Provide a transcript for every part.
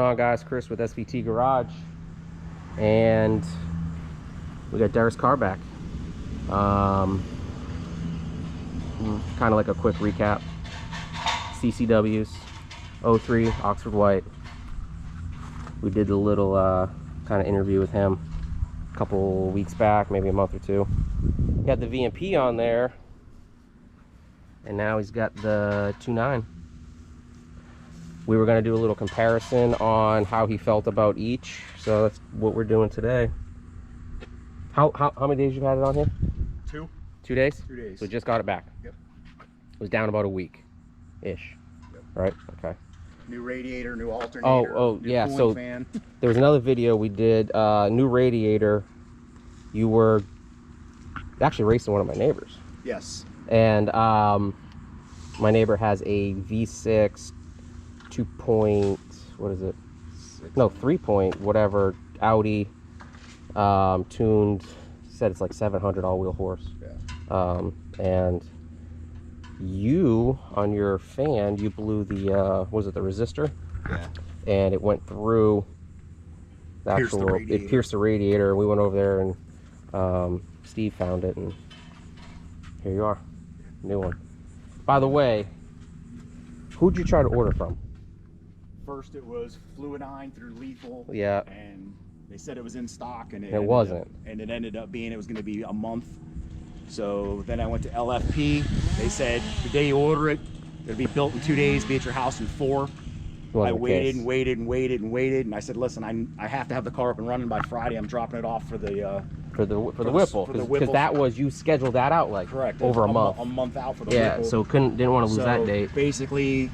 on, guys? Chris with SVT Garage, and we got Derrick's car back. Kind of like a quick recap. CCWs 03 Oxford White. We did a little kind of interview with him a couple weeks back, maybe a month or two. He had the VMP on there, and now he's got the 2.9. We were going to do a little comparison on how he felt about each, so that's what we're doing today. How many days you've had it on here? 2. 2 days? 2 days. So just got it back. Yep. It was down about a week-ish. Yep. Right? Okay. New radiator, new alternator. Oh, new yeah. So fan. there was another video we did, new radiator. You were actually racing one of my neighbors. Yes. And my neighbor has a V6 2 point, what is it? 3 point, whatever, Audi, tuned, said it's like 700 all-wheel horse. Yeah. And you, on your fan, you blew the, was it the resistor? Yeah. And it went through the actual, it pierced the radiator. We went over there and Steve found it, and here you are, new one. By the way, who'd you try to order from? First it was Fluidine through Lethal. Yeah. And they said it was in stock, and it wasn't. And it ended up being, it was going to be a month. So then I went to LFP. They said the day you order it, it'll be built in 2 days, be at your house in 4. I waited and waited and waited and waited, and I said, listen, I have to have the car up and running by Friday. I'm dropping it off for the Whipple, because that was, you scheduled that out like correct over a month. A month out for the Whipple. So didn't want to lose that date. Basically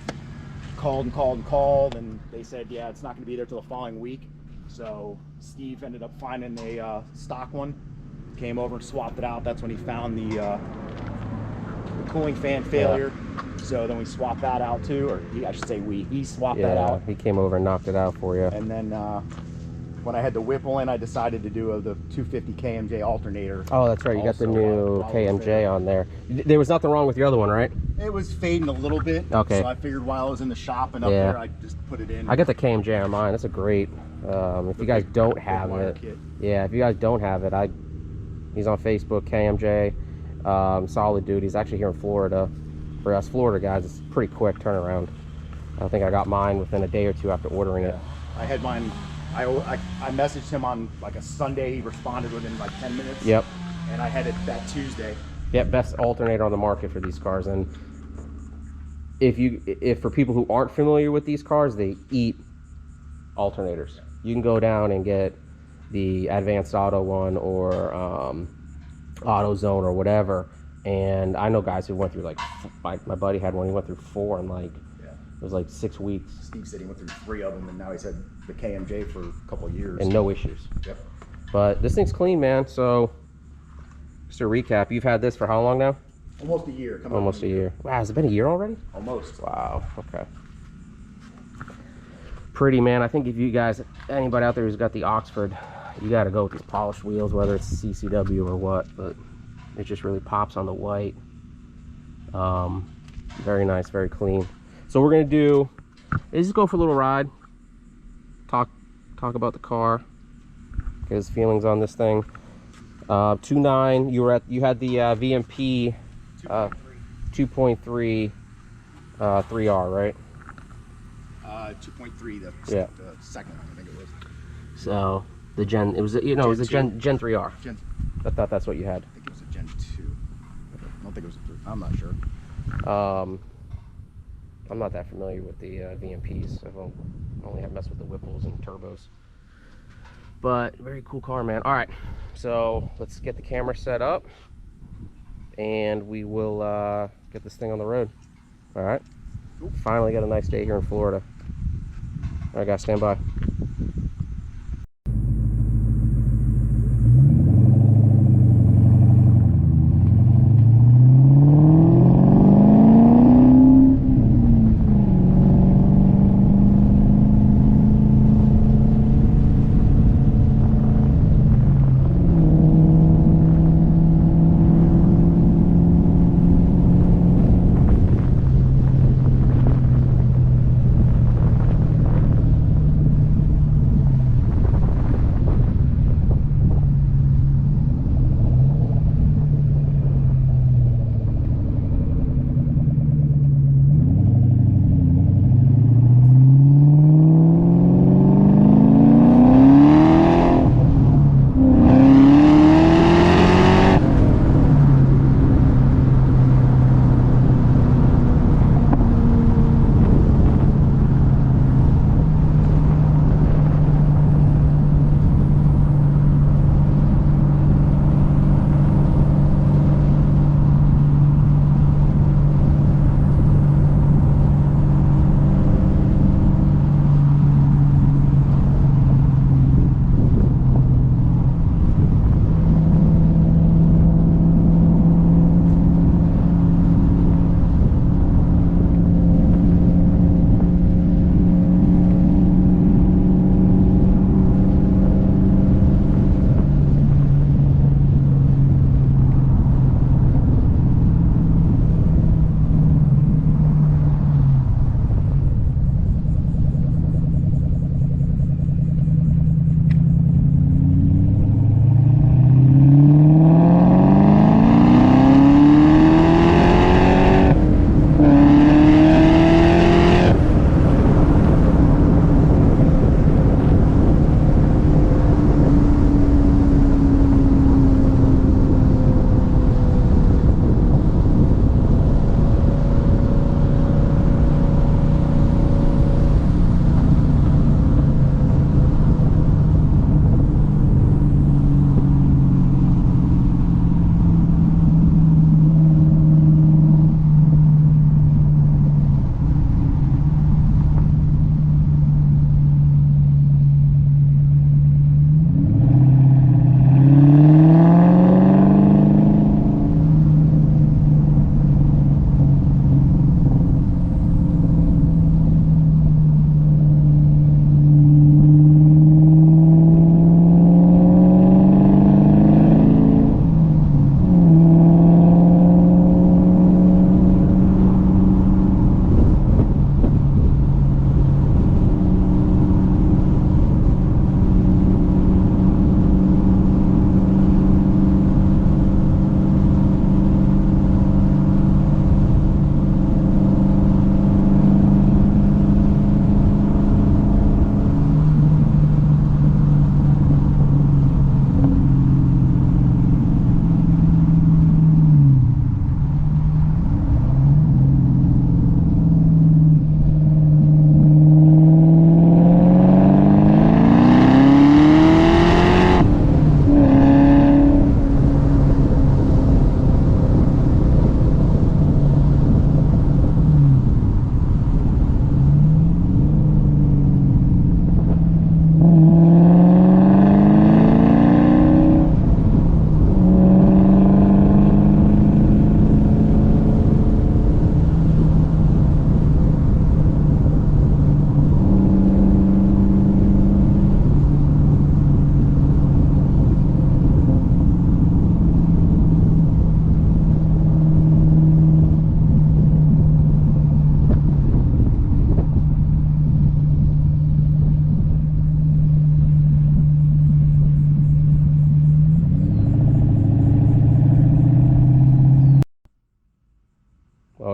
called and called and called, and they said, yeah, it's not going to be there till the following week. So Steve ended up finding a stock one, came over and swapped it out. That's when he found the cooling fan failure. Yeah. So then we swapped that out too, or I should say he swapped that out. He came over and knocked it out for you. And then when I had the Whipple in, I decided to do the 250 KMJ alternator. Oh, that's right. You got the new KMJ on there. There was nothing wrong with your other one, right? It was fading a little bit. Okay. So I figured while I was in the shop and up there, I just put it in. I got the KMJ on mine. That's a great. If you guys don't have it, if you guys don't have it, he's on Facebook, KMJ, solid dude. He's actually here in Florida. For us Florida guys, it's pretty quick turnaround. I think I got mine within a day or two after ordering it. I had mine. I messaged him on like a Sunday. He responded within like 10 minutes. Yep. And I had it that Tuesday. Yep, best alternator on the market for these cars. And if for people who aren't familiar with these cars, they eat alternators. You can go down and get the Advanced Auto one or AutoZone or whatever. And I know guys who went through like, my buddy had one, he went through 4 in like, it was like 6 weeks. Steve said he went through 3 of them, and now he's had the KMJ for a couple of years. And no issues. Yep. But this thing's clean, man. So, just to recap, you've had this for how long now? Almost a year. Almost a year. Wow, has it been a year already? Almost. Wow, okay. Pretty, man. I think if you guys, anybody out there who's got the Oxford, you got to go with these polished wheels, whether it's CCW or what, but it just really pops on the white. Very nice, very clean. So we're gonna do is just go for a little ride, talk about the car, get his feelings on this thing. 2.9. You had the VMP 2.3 3R, right? 2.3. The second one, I think it was. So the Gen, it was it was a Gen 3R. I thought that's what you had. I think it was a Gen 2. I don't think it was a 3. I'm not sure. I'm not that familiar with the VMPs. I've only have messed with the Whipples and turbos. But very cool car, man. All right, so let's get the camera set up, and we will get this thing on the road. All right. Finally got a nice day here in Florida. All right, guys, stand by.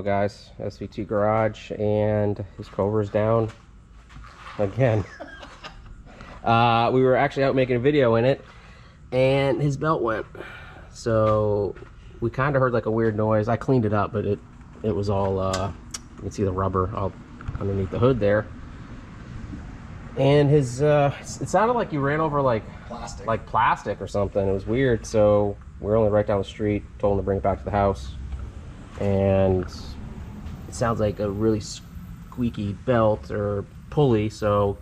well, guys. SVT Garage, and his cover's down again. We were actually out making a video in it, and his belt went. So we kind of heard like a weird noise. I cleaned it up, but it was all you can see the rubber all underneath the hood there. And his it sounded like you ran over like plastic or something. It was weird. So we're only right down the street. Told him to bring it back to the house, and it sounds like a really squeaky belt or pulley. So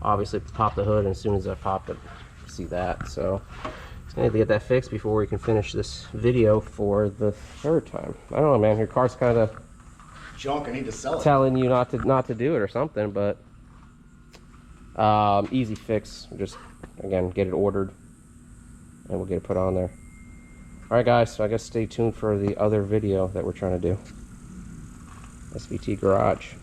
obviously pop the hood, and as soon as I popped it, see that. So I need to get that fixed before we can finish this video for the third time. I don't know, man. Your car's kind of junk. I need to sell it. Telling you not to do it or something, but easy fix. Just again get it ordered, and we'll get it put on there. All right, guys. So I guess stay tuned for the other video that we're trying to do. SVT Garage.